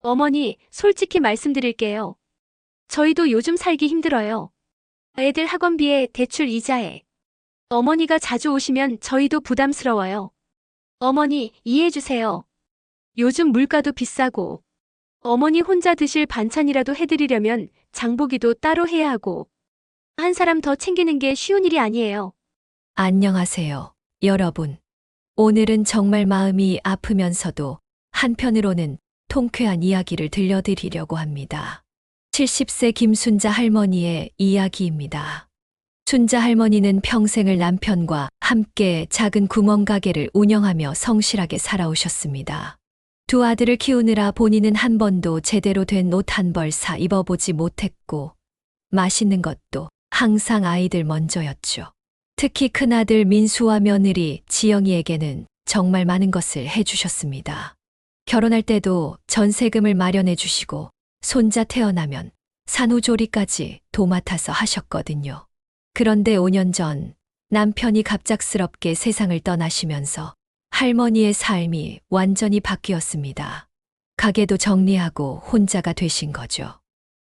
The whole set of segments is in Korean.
어머니, 솔직히 말씀드릴게요. 저희도 요즘 살기 힘들어요. 애들 학원비에 대출 이자에. 어머니가 자주 오시면 저희도 부담스러워요. 어머니, 이해해주세요. 요즘 물가도 비싸고, 어머니 혼자 드실 반찬이라도 해드리려면 장보기도 따로 해야 하고, 한 사람 더 챙기는 게 쉬운 일이 아니에요. 안녕하세요, 여러분. 오늘은 정말 마음이 아프면서도 한편으로는 통쾌한 이야기를 들려드리려고 합니다. 70세 김순자 할머니의 이야기입니다. 순자 할머니는 평생을 남편과 함께 작은 구멍가게를 운영하며 성실하게 살아오셨습니다. 두 아들을 키우느라 본인은 한 번도 제대로 된 옷 한 벌 사 입어보지 못했고, 맛있는 것도 항상 아이들 먼저였죠. 특히 큰아들 민수와 며느리 지영이에게는 정말 많은 것을 해주셨습니다. 결혼할 때도 전세금을 마련해 주시고, 손자 태어나면 산후조리까지 도맡아서 하셨거든요. 그런데 5년 전 남편이 갑작스럽게 세상을 떠나시면서 할머니의 삶이 완전히 바뀌었습니다. 가게도 정리하고 혼자가 되신 거죠.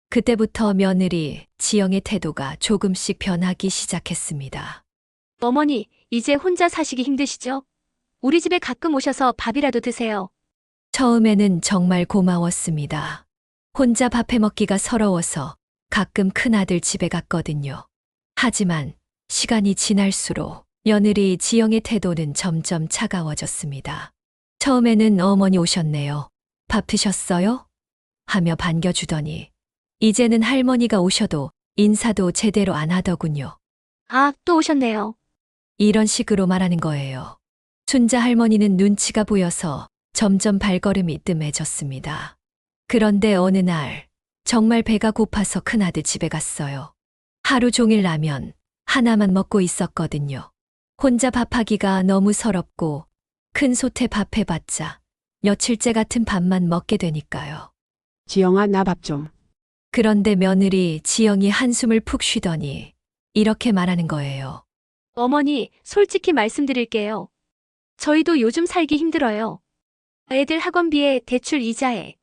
그때부터 며느리 지영의 태도가 조금씩 변하기 시작했습니다. 어머니, 이제 혼자 사시기 힘드시죠? 우리 집에 가끔 오셔서 밥이라도 드세요. 처음에는 정말 고마웠습니다. 혼자 밥 해먹기가 서러워서 가끔 큰아들 집에 갔거든요. 하지만 시간이 지날수록 며느리 지영의 태도는 점점 차가워졌습니다. 처음에는 어머니 오셨네요. 밥 드셨어요? 하며 반겨주더니 이제는 할머니가 오셔도 인사도 제대로 안 하더군요. 아, 또 오셨네요. 이런 식으로 말하는 거예요. 순자 할머니는 눈치가 보여서 점점 발걸음이 뜸해졌습니다. 그런데 어느 날 정말 배가 고파서 큰아들 집에 갔어요. 하루 종일 라면 하나만 먹고 있었거든요. 혼자 밥하기가 너무 서럽고 큰 솥에 밥 해봤자 며칠째 같은 밥만 먹게 되니까요. 지영아, 나 밥 좀. 그런데 며느리 지영이 한숨을 푹 쉬더니 이렇게 말하는 거예요. 어머니, 솔직히 말씀드릴게요. 저희도 요즘 살기 힘들어요. 애들 학원비에 대출 이자에.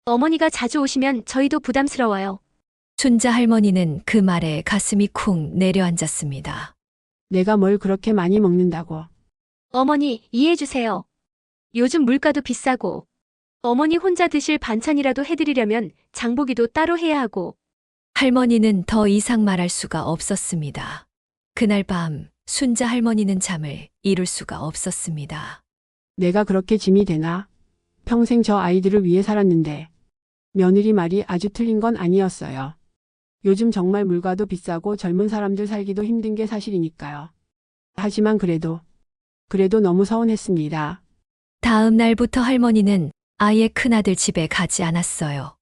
어머니가 자주 오시면 저희도 부담스러워요. 순자 할머니는 그 말에 가슴이 쿵 내려앉았습니다. 내가 뭘 그렇게 많이 먹는다고. 어머니, 이해해주세요. 요즘 물가도 비싸고, 어머니 혼자 드실 반찬이라도 해드리려면 장보기도 따로 해야 하고, 할머니는 더 이상 말할 수가 없었습니다. 그날 밤 순자 할머니는 잠을 이룰 수가 없었습니다. 내가 그렇게 짐이 되나? 평생 저 아이들을 위해 살았는데. 며느리 말이 아주 틀린 건 아니었어요. 요즘 정말 물가도 비싸고 젊은 사람들 살기도 힘든 게 사실이니까요. 하지만 그래도 너무 서운했습니다. 다음 날부터 할머니는 아예 큰아들 집에 가지 않았어요.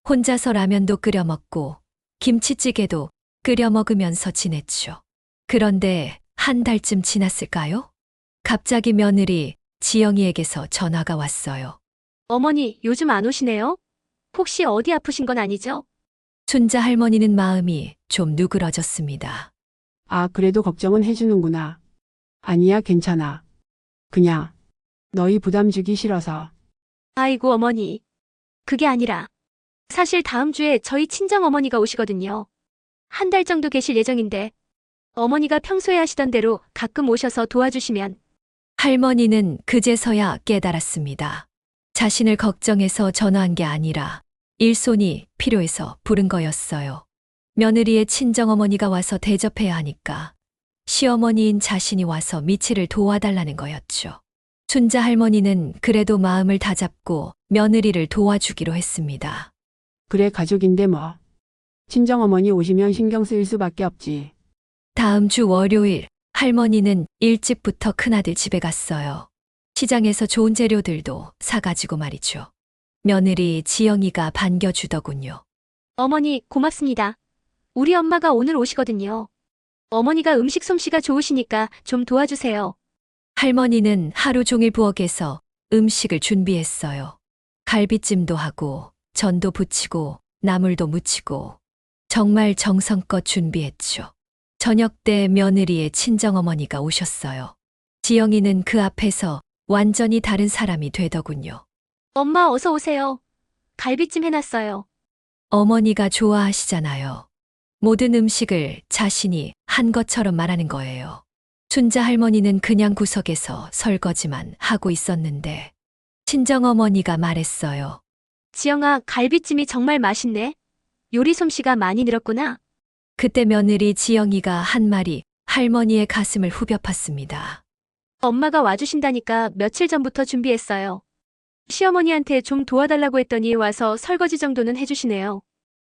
혼자서 라면도 끓여 먹고 김치찌개도 끓여 먹으면서 지냈죠. 그런데 한 달쯤 지났을까요? 갑자기 며느리 지영이에게서 전화가 왔어요. 어머니, 요즘 안 오시네요? 혹시 어디 아프신 건 아니죠? 순자 할머니는 마음이 좀 누그러졌습니다. 아, 그래도 걱정은 해주는구나. 아니야, 괜찮아. 그냥 너희 부담 주기 싫어서. 아이고, 어머니. 그게 아니라, 사실 다음 주에 저희 친정어머니가 오시거든요. 한 달 정도 계실 예정인데, 어머니가 평소에 하시던 대로 가끔 오셔서 도와주시면. 할머니는 그제서야 깨달았습니다. 자신을 걱정해서 전화한 게 아니라 일손이 필요해서 부른 거였어요. 며느리의 친정어머니가 와서 대접해야 하니까 시어머니인 자신이 와서 미치를 도와달라는 거였죠. 순자 할머니는 그래도 마음을 다잡고 며느리를 도와주기로 했습니다. 그래, 가족인데 뭐. 친정어머니 오시면 신경 쓰일 수밖에 없지. 다음 주 월요일 할머니는 일찍부터 큰아들 집에 갔어요. 시장에서 좋은 재료들도 사가지고 말이죠. 며느리 지영이가 반겨주더군요. 어머니, 고맙습니다. 우리 엄마가 오늘 오시거든요. 어머니가 음식 솜씨가 좋으시니까 좀 도와주세요. 할머니는 하루 종일 부엌에서 음식을 준비했어요. 갈비찜도 하고 전도 부치고 나물도 무치고 정말 정성껏 준비했죠. 저녁 때 며느리의 친정어머니가 오셨어요. 지영이는 그 앞에서 완전히 다른 사람이 되더군요. 엄마 어서 오세요. 갈비찜 해놨어요. 어머니가 좋아하시잖아요. 모든 음식을 자신이 한 것처럼 말하는 거예요. 순자 할머니는 그냥 구석에서 설거지만 하고 있었는데 친정어머니가 말했어요. 지영아, 갈비찜이 정말 맛있네. 요리 솜씨가 많이 늘었구나. 그때 며느리 지영이가 한 말이 할머니의 가슴을 후벼 팠습니다. 엄마가 와주신다니까 며칠 전부터 준비했어요. 시어머니한테 좀 도와달라고 했더니 와서 설거지 정도는 해주시네요.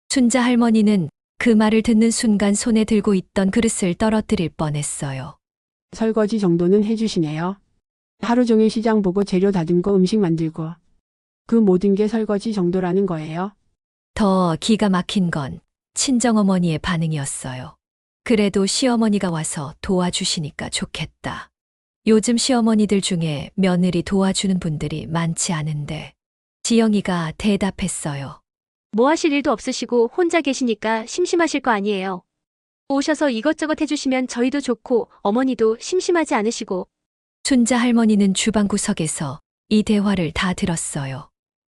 순자 할머니는 그 말을 듣는 순간 손에 들고 있던 그릇을 떨어뜨릴 뻔했어요. 설거지 정도는 해주시네요. 하루 종일 시장 보고 재료 다듬고 음식 만들고 그 모든 게 설거지 정도라는 거예요. 더 기가 막힌 건 친정어머니의 반응이었어요. 그래도 시어머니가 와서 도와주시니까 좋겠다. 요즘 시어머니들 중에 며느리 도와주는 분들이 많지 않은데 지영이가 대답했어요. 뭐 하실 일도 없으시고 혼자 계시니까 심심하실 거 아니에요. 오셔서 이것저것 해주시면 저희도 좋고 어머니도 심심하지 않으시고. 순자 할머니는 주방 구석에서 이 대화를 다 들었어요.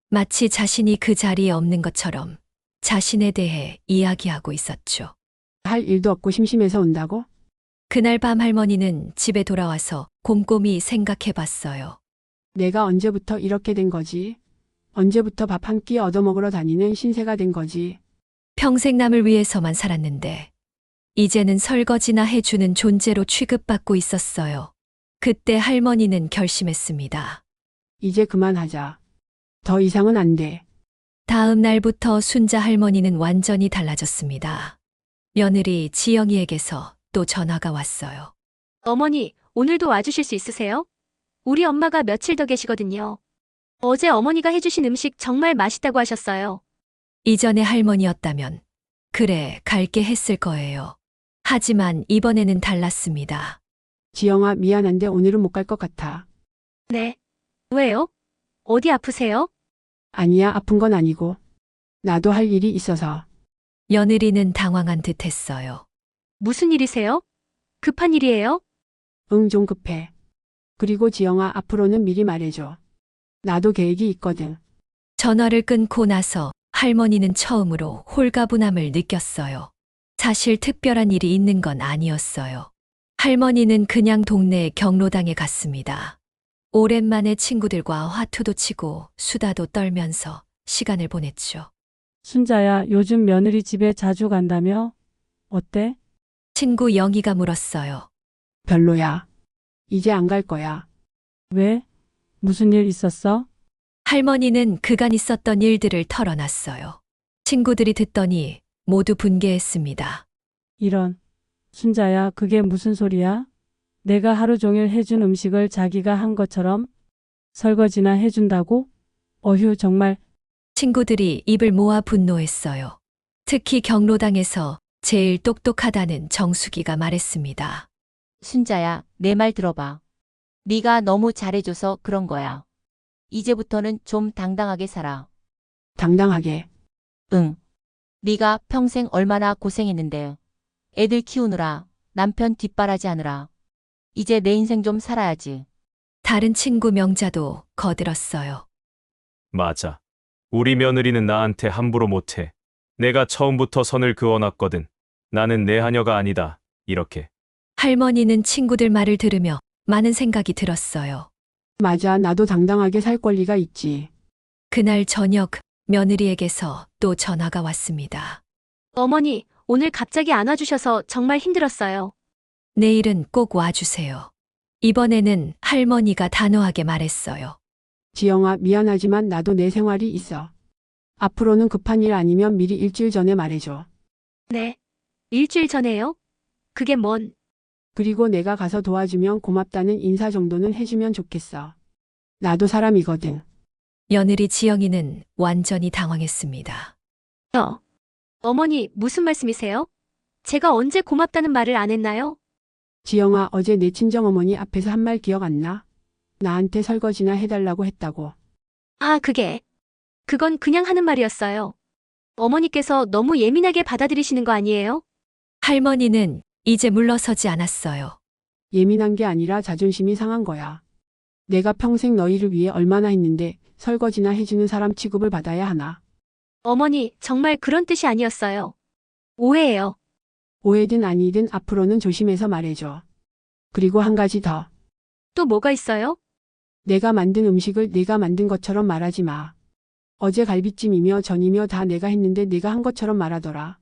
마치 자신이 그 자리에 없는 것처럼 자신에 대해 이야기하고 있었죠. 할 일도 없고 심심해서 온다고? 그날 밤 할머니는 집에 돌아와서 곰곰이 생각해 봤어요. 내가 언제부터 이렇게 된 거지? 언제부터 밥 한 끼 얻어먹으러 다니는 신세가 된 거지? 평생 남을 위해서만 살았는데 이제는 설거지나 해주는 존재로 취급받고 있었어요. 그때 할머니는 결심했습니다. 이제 그만하자. 더 이상은 안 돼. 다음 날부터 순자 할머니는 완전히 달라졌습니다. 며느리 지영이에게서 또 전화가 왔어요. 어머니, 오늘도 와주실 수 있으세요? 우리 엄마가 며칠 더 계시거든요. 어제 어머니가 해주신 음식 정말 맛있다고 하셨어요. 이전의 할머니였다면 그래 갈게 했을 거예요. 하지만 이번에는 달랐습니다. 지영아, 미안한데 오늘은 못 갈 것 같아. 네. 왜요? 어디 아프세요? 아니야, 아픈 건 아니고. 나도 할 일이 있어서. 며느리는 당황한 듯 했어요. 무슨 일이세요? 급한 일이에요? 응, 좀 급해. 그리고 지영아, 앞으로는 미리 말해줘. 나도 계획이 있거든. 전화를 끊고 나서 할머니는 처음으로 홀가분함을 느꼈어요. 사실 특별한 일이 있는 건 아니었어요. 할머니는 그냥 동네 경로당에 갔습니다. 오랜만에 친구들과 화투도 치고 수다도 떨면서 시간을 보냈죠. 순자야, 요즘 며느리 집에 자주 간다며? 어때? 친구 영희가 물었어요. 별로야. 이제 안 갈 거야. 왜? 무슨 일 있었어? 할머니는 그간 있었던 일들을 털어놨어요. 친구들이 듣더니 모두 분개했습니다. 이런. 순자야, 그게 무슨 소리야? 내가 하루 종일 해준 음식을 자기가 한 것처럼 설거지나 해준다고? 어휴, 정말. 친구들이 입을 모아 분노했어요. 특히 경로당에서 제일 똑똑하다는 정숙이가 말했습니다. 순자야, 내 말 들어봐. 네가 너무 잘해줘서 그런 거야. 이제부터는 좀 당당하게 살아. 당당하게. 응. 네가 평생 얼마나 고생했는데. 애들 키우느라, 남편 뒷바라지 하느라. 이제 내 인생 좀 살아야지. 다른 친구 명자도 거들었어요. 맞아. 우리 며느리는 나한테 함부로 못해. 내가 처음부터 선을 그어놨거든. 나는 내 하녀가 아니다. 이렇게. 할머니는 친구들 말을 들으며 많은 생각이 들었어요. 맞아, 나도 당당하게 살 권리가 있지. 그날 저녁 며느리에게서 또 전화가 왔습니다. 어머니, 오늘 갑자기 안 와주셔서 정말 힘들었어요. 내일은 꼭 와주세요. 이번에는 할머니가 단호하게 말했어요. 지영아, 미안하지만 나도 내 생활이 있어. 앞으로는 급한 일 아니면 미리 일주일 전에 말해줘. 네. 일주일 전에요? 그게 뭔? 그리고 내가 가서 도와주면 고맙다는 인사 정도는 해주면 좋겠어. 나도 사람이거든. 며느리 지영이는 완전히 당황했습니다. 어머니, 무슨 말씀이세요? 제가 언제 고맙다는 말을 안 했나요? 지영아, 어제 내 친정어머니 앞에서 한 말 기억 안 나? 나한테 설거지나 해달라고 했다고. 아, 그건 그냥 하는 말이었어요. 어머니께서 너무 예민하게 받아들이시는 거 아니에요? 할머니는 이제 물러서지 않았어요. 예민한 게 아니라 자존심이 상한 거야. 내가 평생 너희를 위해 얼마나 했는데 설거지나 해주는 사람 취급을 받아야 하나. 어머니, 정말 그런 뜻이 아니었어요. 오해예요. 오해든 아니든 앞으로는 조심해서 말해줘. 그리고 한 가지 더. 또 뭐가 있어요? 내가 만든 음식을 내가 만든 것처럼 말하지 마. 어제 갈비찜이며 전이며 다 내가 했는데 내가 한 것처럼 말하더라.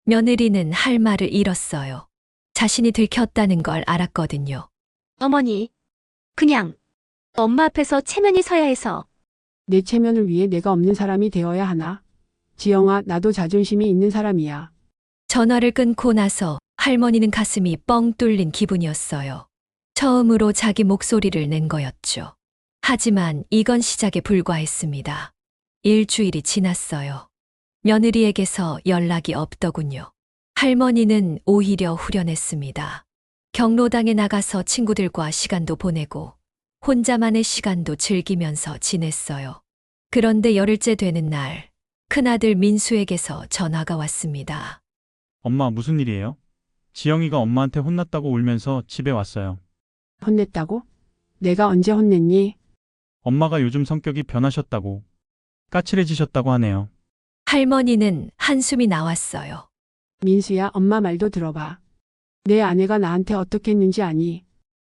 며느리는 할 말을 잃었어요. 자신이 들켰다는 걸 알았거든요. 어머니. 그냥 엄마 앞에서 체면이 서야 해서. 내 체면을 위해 내가 없는 사람이 되어야 하나? 지영아, 나도 자존심이 있는 사람이야. 전화를 끊고 나서 할머니는 가슴이 뻥 뚫린 기분이었어요. 처음으로 자기 목소리를 낸 거였죠. 하지만 이건 시작에 불과했습니다. 일주일이 지났어요. 며느리에게서 연락이 없더군요. 할머니는 오히려 후련했습니다. 경로당에 나가서 친구들과 시간도 보내고 혼자만의 시간도 즐기면서 지냈어요. 그런데 열흘째 되는 날, 큰아들 민수에게서 전화가 왔습니다. 엄마, 무슨 일이에요? 지영이가 엄마한테 혼났다고 울면서 집에 왔어요. 혼냈다고? 내가 언제 혼냈니? 엄마가 요즘 성격이 변하셨다고, 까칠해지셨다고 하네요. 할머니는 한숨이 나왔어요. 민수야, 엄마 말도 들어봐. 내 아내가 나한테 어떻게 했는지 아니?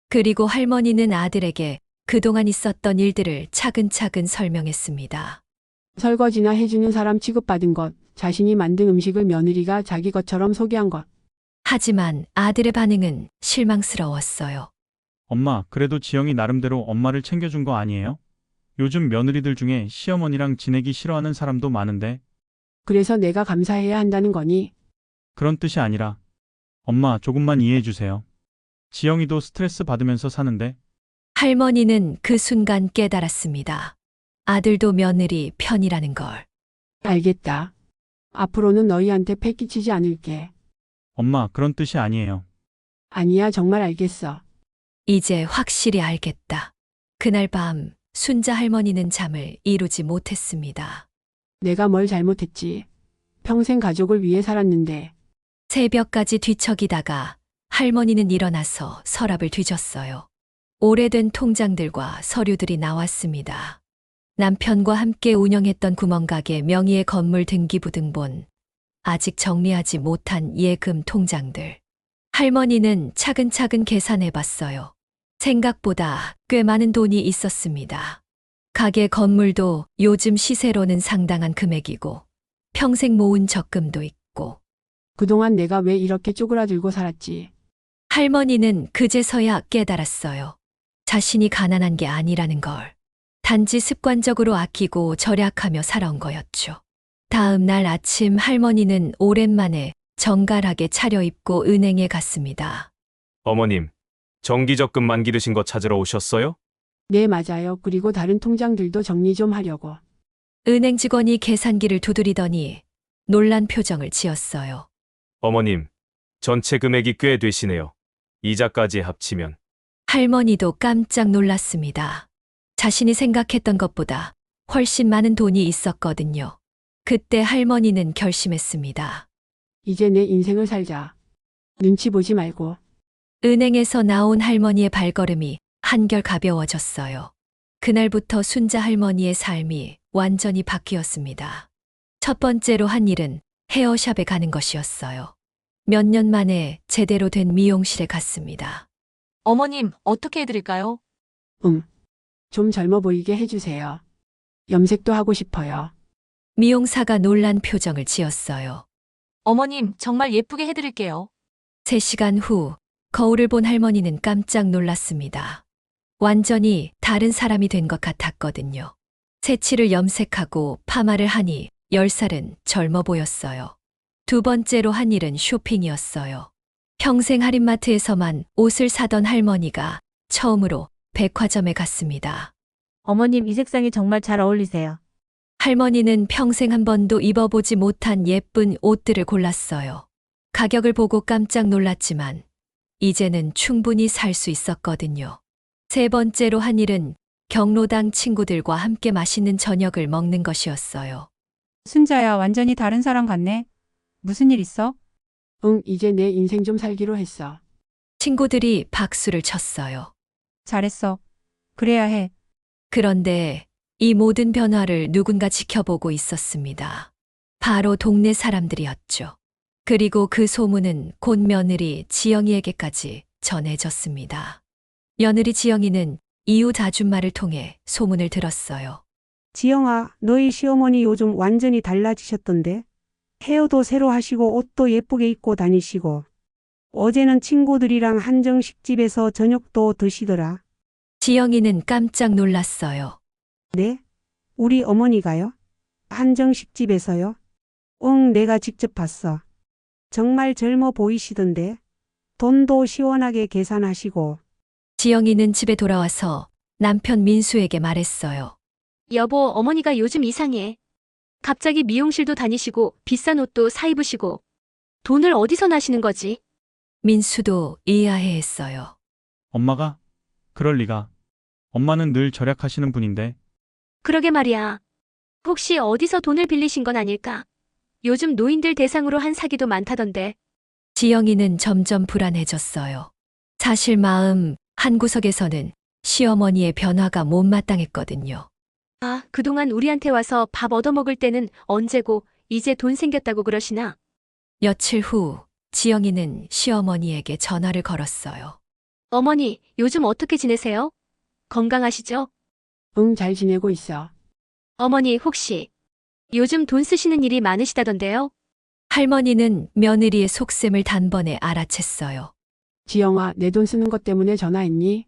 그리고 할머니는 아들에게 그동안 있었던 일들을 차근차근 설명했습니다. 설거지나 해주는 사람 취급받은 것, 자신이 만든 음식을 며느리가 자기 것처럼 소개한 것. 하지만 아들의 반응은 실망스러웠어요. 엄마, 그래도 지영이 나름대로 엄마를 챙겨준 거 아니에요? 요즘 며느리들 중에 시어머니랑 지내기 싫어하는 사람도 많은데, 그래서 내가 감사해야 한다는 거니? 그런 뜻이 아니라, 엄마, 조금만 이해해 주세요. 지영이도 스트레스 받으면서 사는데, 할머니는 그 순간 깨달았습니다. 아들도 며느리 편이라는 걸. 알겠다. 앞으로는 너희한테 패 끼치지 않을게. 엄마, 그런 뜻이 아니에요. 아니야, 정말 알겠어. 이제 확실히 알겠다. 그날 밤 순자 할머니는 잠을 이루지 못했습니다. 내가 뭘 잘못했지. 평생 가족을 위해 살았는데. 새벽까지 뒤척이다가 할머니는 일어나서 서랍을 뒤졌어요. 오래된 통장들과 서류들이 나왔습니다. 남편과 함께 운영했던 구멍가게 명의의 건물 등기부등본, 아직 정리하지 못한 예금 통장들. 할머니는 차근차근 계산해 봤어요. 생각보다 꽤 많은 돈이 있었습니다. 가게 건물도 요즘 시세로는 상당한 금액이고, 평생 모은 적금도 있고. 그동안 내가 왜 이렇게 쪼그라들고 살았지? 할머니는 그제서야 깨달았어요. 자신이 가난한 게 아니라는 걸. 단지 습관적으로 아끼고 절약하며 살아온 거였죠. 다음 날 아침 할머니는 오랜만에 정갈하게 차려입고 은행에 갔습니다. 어머님, 정기적금 만기 드신 거 찾으러 오셨어요? 네, 맞아요. 그리고 다른 통장들도 정리 좀 하려고. 은행 직원이 계산기를 두드리더니 놀란 표정을 지었어요. 어머님, 전체 금액이 꽤 되시네요. 이자까지 합치면. 할머니도 깜짝 놀랐습니다. 자신이 생각했던 것보다 훨씬 많은 돈이 있었거든요. 그때 할머니는 결심했습니다. 이제 내 인생을 살자. 눈치 보지 말고. 은행에서 나온 할머니의 발걸음이 한결 가벼워졌어요. 그날부터 순자 할머니의 삶이 완전히 바뀌었습니다. 첫 번째로 한 일은 헤어샵에 가는 것이었어요. 몇 년 만에 제대로 된 미용실에 갔습니다. 어머님, 어떻게 해드릴까요? 좀 젊어 보이게 해주세요. 염색도 하고 싶어요. 미용사가 놀란 표정을 지었어요. 어머님, 정말 예쁘게 해드릴게요. 3시간 후 거울을 본 할머니는 깜짝 놀랐습니다. 완전히 다른 사람이 된 것 같았거든요. 새치를 염색하고 파마를 하니 10살은 젊어 보였어요. 두 번째로 한 일은 쇼핑이었어요. 평생 할인마트에서만 옷을 사던 할머니가 처음으로 백화점에 갔습니다. 어머님, 이 색상이 정말 잘 어울리세요. 할머니는 평생 한 번도 입어보지 못한 예쁜 옷들을 골랐어요. 가격을 보고 깜짝 놀랐지만 이제는 충분히 살 수 있었거든요. 세 번째로 한 일은 경로당 친구들과 함께 맛있는 저녁을 먹는 것이었어요. 순자야, 완전히 다른 사람 같네. 무슨 일 있어? 이제 내 인생 좀 살기로 했어. 친구들이 박수를 쳤어요. 잘했어. 그래야 해. 그런데 이 모든 변화를 누군가 지켜보고 있었습니다. 바로 동네 사람들이었죠. 그리고 그 소문은 곧 며느리 지영이에게까지 전해졌습니다. 며느리 지영이는 이웃 아줌마를 통해 소문을 들었어요. 지영아, 너희 시어머니 요즘 완전히 달라지셨던데? 헤어도 새로 하시고 옷도 예쁘게 입고 다니시고. 어제는 친구들이랑 한정식 집에서 저녁도 드시더라. 지영이는 깜짝 놀랐어요. 네? 우리 어머니가요? 한정식 집에서요? 응, 내가 직접 봤어. 정말 젊어 보이시던데? 돈도 시원하게 계산하시고. 지영이는 집에 돌아와서 남편 민수에게 말했어요. 여보, 어머니가 요즘 이상해. 갑자기 미용실도 다니시고 비싼 옷도 사 입으시고 돈을 어디서 나시는 거지? 민수도 의아해했어요. 엄마가? 그럴 리가. 엄마는 늘 절약하시는 분인데. 그러게 말이야. 혹시 어디서 돈을 빌리신 건 아닐까? 요즘 노인들 대상으로 한 사기도 많다던데. 지영이는 점점 불안해졌어요. 사실 마음 한구석에서는 시어머니의 변화가 못마땅했거든요. 아, 그동안 우리한테 와서 밥 얻어먹을 때는 언제고 이제 돈 생겼다고 그러시나? 며칠 후 지영이는 시어머니에게 전화를 걸었어요. 어머니, 요즘 어떻게 지내세요? 건강하시죠? 응, 잘 지내고 있어. 어머니, 혹시 요즘 돈 쓰시는 일이 많으시다던데요? 할머니는 며느리의 속셈을 단번에 알아챘어요. 지영아, 내 돈 쓰는 것 때문에 전화했니?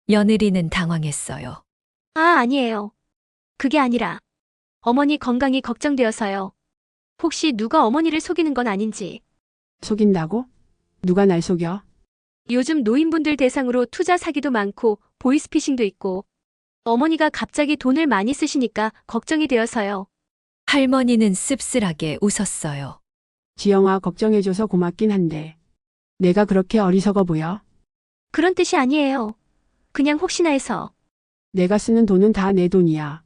며느리는 당황했어요. 아, 아니에요. 그게 아니라 어머니 건강이 걱정되어서요. 혹시 누가 어머니를 속이는 건 아닌지. 속인다고? 누가 날 속여? 요즘 노인분들 대상으로 투자 사기도 많고 보이스피싱도 있고 어머니가 갑자기 돈을 많이 쓰시니까 걱정이 되어서요. 할머니는 씁쓸하게 웃었어요. 지영아, 걱정해줘서 고맙긴 한데. 내가 그렇게 어리석어 보여? 그런 뜻이 아니에요. 그냥 혹시나 해서. 내가 쓰는 돈은 다 내 돈이야.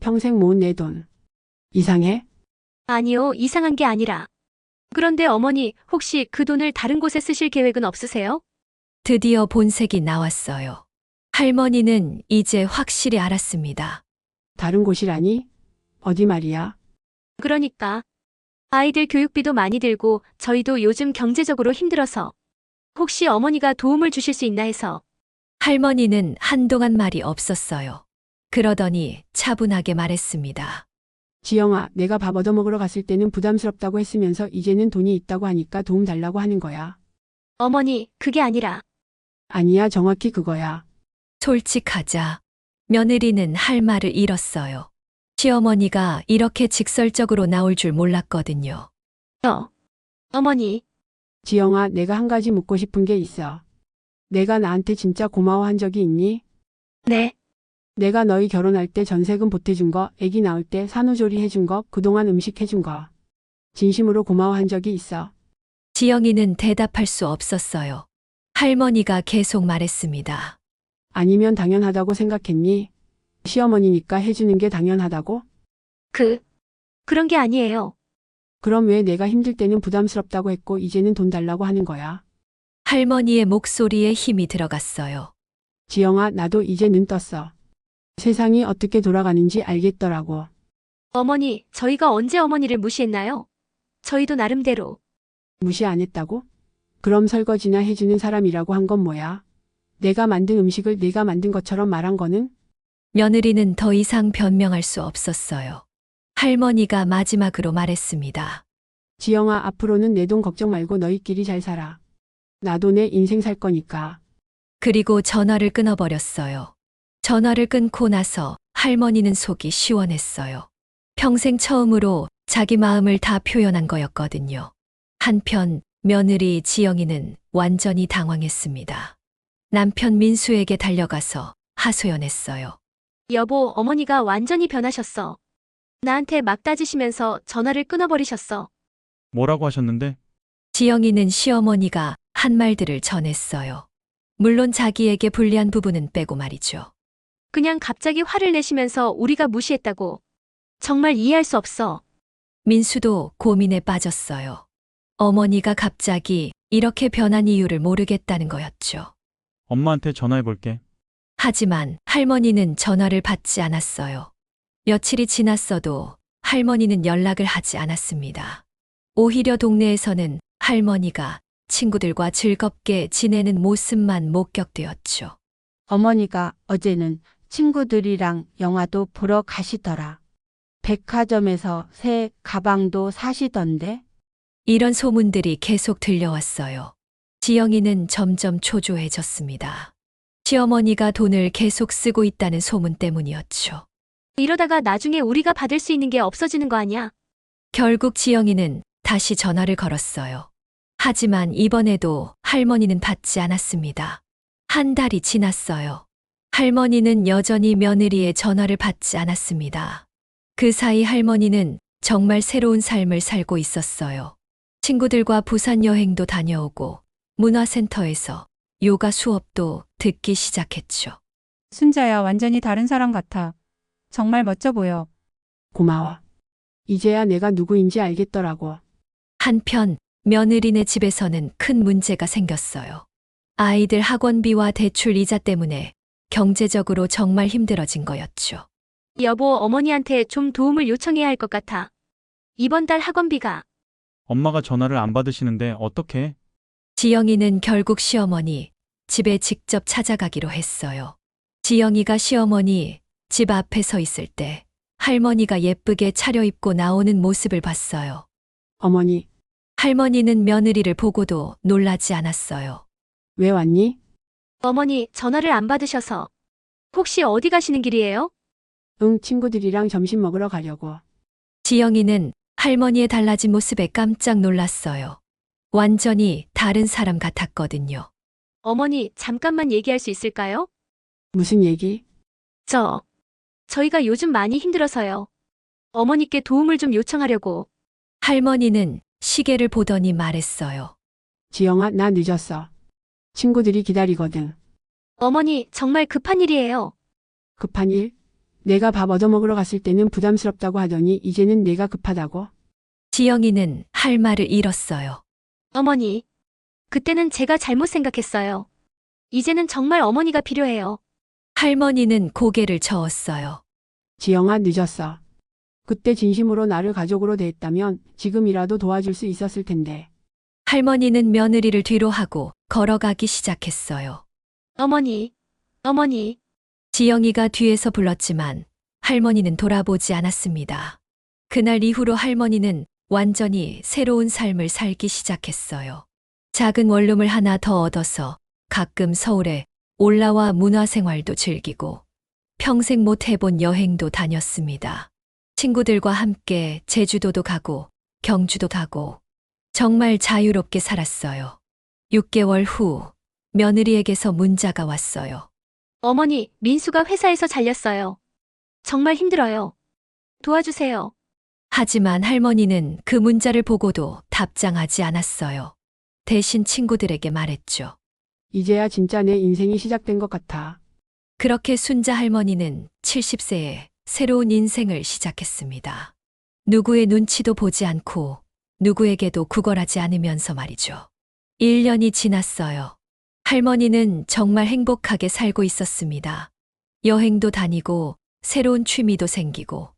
평생 모은 내 돈. 이상해? 아니요, 이상한 게 아니라. 그런데 어머니, 혹시 그 돈을 다른 곳에 쓰실 계획은 없으세요? 드디어 본색이 나왔어요. 할머니는 이제 확실히 알았습니다. 다른 곳이라니? 어디 말이야? 그러니까. 아이들 교육비도 많이 들고 저희도 요즘 경제적으로 힘들어서. 혹시 어머니가 도움을 주실 수 있나 해서. 할머니는 한동안 말이 없었어요. 그러더니 차분하게 말했습니다. 지영아, 내가 밥 얻어먹으러 갔을 때는 부담스럽다고 했으면서 이제는 돈이 있다고 하니까 도움 달라고 하는 거야. 어머니, 그게 아니라. 아니야, 정확히 그거야. 솔직하자 며느리는 할 말을 잃었어요. 시어머니가 이렇게 직설적으로 나올 줄 몰랐거든요. 어머니. 지영아, 내가 한 가지 묻고 싶은 게 있어. 내가 나한테 진짜 고마워한 적이 있니? 네. 내가 너희 결혼할 때 전세금 보태준 거, 아기 낳을 때 산후조리 해준 거, 그동안 음식 해준 거. 진심으로 고마워한 적이 있어. 지영이는 대답할 수 없었어요. 할머니가 계속 말했습니다. 아니면 당연하다고 생각했니? 시어머니니까 해주는 게 당연하다고? 그런 게 아니에요. 그럼 왜 내가 힘들 때는 부담스럽다고 했고 이제는 돈 달라고 하는 거야? 할머니의 목소리에 힘이 들어갔어요. 지영아, 나도 이제 눈 떴어. 세상이 어떻게 돌아가는지 알겠더라고. 어머니, 저희가 언제 어머니를 무시했나요? 저희도 나름대로. 무시 안 했다고? 그럼 설거지나 해주는 사람이라고 한 건 뭐야? 내가 만든 음식을 내가 만든 것처럼 말한 거는? 며느리는 더 이상 변명할 수 없었어요. 할머니가 마지막으로 말했습니다. 지영아, 앞으로는 내 돈 걱정 말고 너희끼리 잘 살아. 나도 내 인생 살 거니까. 그리고 전화를 끊어버렸어요. 전화를 끊고 나서 할머니는 속이 시원했어요. 평생 처음으로 자기 마음을 다 표현한 거였거든요. 한편 며느리 지영이는 완전히 당황했습니다. 남편 민수에게 달려가서 하소연했어요. 여보, 어머니가 완전히 변하셨어. 나한테 막 따지시면서 전화를 끊어버리셨어. 뭐라고 하셨는데? 지영이는 시어머니가 한 말들을 전했어요. 물론 자기에게 불리한 부분은 빼고 말이죠. 그냥 갑자기 화를 내시면서 우리가 무시했다고. 정말 이해할 수 없어. 민수도 고민에 빠졌어요. 어머니가 갑자기 이렇게 변한 이유를 모르겠다는 거였죠. 엄마한테 전화해 볼게. 하지만 할머니는 전화를 받지 않았어요. 며칠이 지났어도 할머니는 연락을 하지 않았습니다. 오히려 동네에서는 할머니가 친구들과 즐겁게 지내는 모습만 목격되었죠. 어머니가 어제는 친구들이랑 영화도 보러 가시더라. 백화점에서 새 가방도 사시던데. 이런 소문들이 계속 들려왔어요. 지영이는 점점 초조해졌습니다. 시어머니가 돈을 계속 쓰고 있다는 소문 때문이었죠. 이러다가 나중에 우리가 받을 수 있는 게 없어지는 거 아니야? 결국 지영이는 다시 전화를 걸었어요. 하지만 이번에도 할머니는 받지 않았습니다. 한 달이 지났어요. 할머니는 여전히 며느리의 전화를 받지 않았습니다. 그 사이 할머니는 정말 새로운 삶을 살고 있었어요. 친구들과 부산 여행도 다녀오고 문화센터에서 요가 수업도 듣기 시작했죠. 순자야, 완전히 다른 사람 같아. 정말 멋져 보여. 고마워. 이제야 내가 누구인지 알겠더라고. 한편 며느리네 집에서는 큰 문제가 생겼어요. 아이들 학원비와 대출 이자 때문에 경제적으로 정말 힘들어진 거였죠. 여보, 어머니한테 좀 도움을 요청해야 할 것 같아. 이번 달 학원비가. 엄마가 전화를 안 받으시는데 어떡해? 지영이는 결국 시어머니 집에 직접 찾아가기로 했어요. 지영이가 시어머니 집 앞에 서 있을 때 할머니가 예쁘게 차려입고 나오는 모습을 봤어요. 어머니, 할머니는 며느리를 보고도 놀라지 않았어요. 왜 왔니? 어머니, 전화를 안 받으셔서. 혹시 어디 가시는 길이에요? 응, 친구들이랑 점심 먹으러 가려고. 지영이는 할머니의 달라진 모습에 깜짝 놀랐어요. 완전히 다른 사람 같았거든요. 어머니, 잠깐만 얘기할 수 있을까요? 무슨 얘기? 저희가 요즘 많이 힘들어서요. 어머니께 도움을 좀 요청하려고. 할머니는 시계를 보더니 말했어요. 지영아, 나 늦었어. 친구들이 기다리거든. 어머니, 정말 급한 일이에요. 급한 일? 내가 밥 얻어먹으러 갔을 때는 부담스럽다고 하더니 이제는 내가 급하다고? 지영이는 할 말을 잃었어요. 어머니, 그때는 제가 잘못 생각했어요. 이제는 정말 어머니가 필요해요. 할머니는 고개를 저었어요. 지영아, 늦었어. 그때 진심으로 나를 가족으로 대했다면 지금이라도 도와줄 수 있었을 텐데. 할머니는 며느리를 뒤로 하고 걸어가기 시작했어요. 어머니. 지영이가 뒤에서 불렀지만 할머니는 돌아보지 않았습니다. 그날 이후로 할머니는 완전히 새로운 삶을 살기 시작했어요. 작은 원룸을 하나 더 얻어서 가끔 서울에 올라와 문화생활도 즐기고 평생 못 해본 여행도 다녔습니다. 친구들과 함께 제주도도 가고 경주도 가고 정말 자유롭게 살았어요. 6개월 후 며느리에게서 문자가 왔어요. 어머니, 민수가 회사에서 잘렸어요. 정말 힘들어요. 도와주세요. 하지만 할머니는 그 문자를 보고도 답장하지 않았어요. 대신 친구들에게 말했죠. 이제야 진짜 내 인생이 시작된 것 같아. 그렇게 순자 할머니는 70세에 새로운 인생을 시작했습니다. 누구의 눈치도 보지 않고 누구에게도 구걸하지 않으면서 말이죠. 1년이 지났어요. 할머니는 정말 행복하게 살고 있었습니다. 여행도 다니고 새로운 취미도 생기고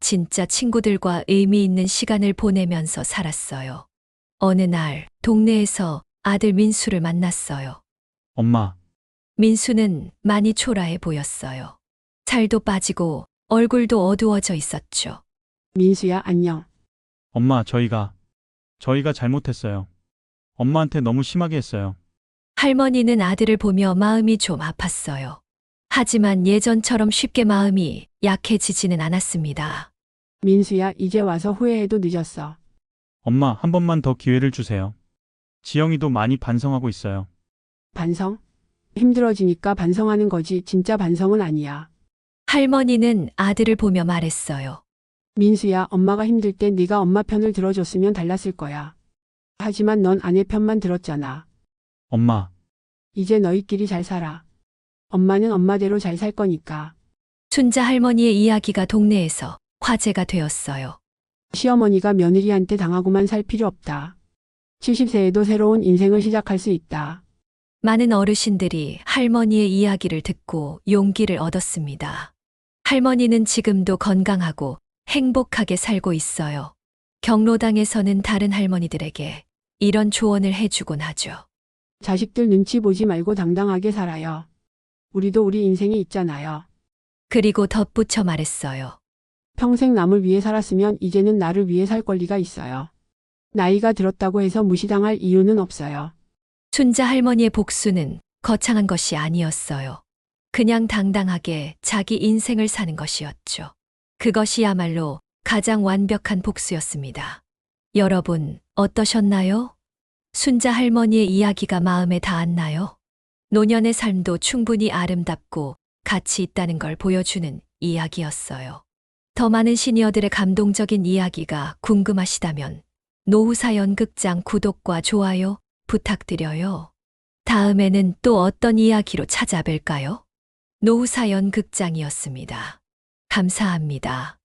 진짜 친구들과 의미 있는 시간을 보내면서 살았어요. 어느 날 동네에서 아들 민수를 만났어요. 엄마, 민수는 많이 초라해 보였어요. 살도 빠지고 얼굴도 어두워져 있었죠. 민수야, 안녕. 엄마, 저희가 잘못했어요. 엄마한테 너무 심하게 했어요. 할머니는 아들을 보며 마음이 좀 아팠어요. 하지만 예전처럼 쉽게 마음이 약해지지는 않았습니다. 민수야, 이제 와서 후회해도 늦었어. 엄마, 한 번만 더 기회를 주세요. 지영이도 많이 반성하고 있어요. 반성? 힘들어지니까 반성하는 거지 진짜 반성은 아니야. 할머니는 아들을 보며 말했어요. 민수야, 엄마가 힘들 때 네가 엄마 편을 들어줬으면 달랐을 거야. 하지만 넌 아내 편만 들었잖아. 엄마, 이제 너희끼리 잘 살아. 엄마는 엄마대로 잘 살 거니까. 순자 할머니의 이야기가 동네에서 화제가 되었어요. 시어머니가 며느리한테 당하고만 살 필요 없다. 70세에도 새로운 인생을 시작할 수 있다. 많은 어르신들이 할머니의 이야기를 듣고 용기를 얻었습니다. 할머니는 지금도 건강하고 행복하게 살고 있어요. 경로당에서는 다른 할머니들에게 이런 조언을 해주곤 하죠. 자식들 눈치 보지 말고 당당하게 살아요. 우리도 우리 인생이 있잖아요. 그리고 덧붙여 말했어요. 평생 남을 위해 살았으면 이제는 나를 위해 살 권리가 있어요. 나이가 들었다고 해서 무시당할 이유는 없어요. 순자 할머니의 복수는 거창한 것이 아니었어요. 그냥 당당하게 자기 인생을 사는 것이었죠. 그것이야말로 가장 완벽한 복수였습니다. 여러분, 어떠셨나요? 순자 할머니의 이야기가 마음에 닿았나요? 노년의 삶도 충분히 아름답고 가치 있다는 걸 보여주는 이야기였어요. 더 많은 시니어들의 감동적인 이야기가 궁금하시다면 노후사 연극장 구독과 좋아요 부탁드려요. 다음에는 또 어떤 이야기로 찾아뵐까요? 노후사 연극장이었습니다. 감사합니다.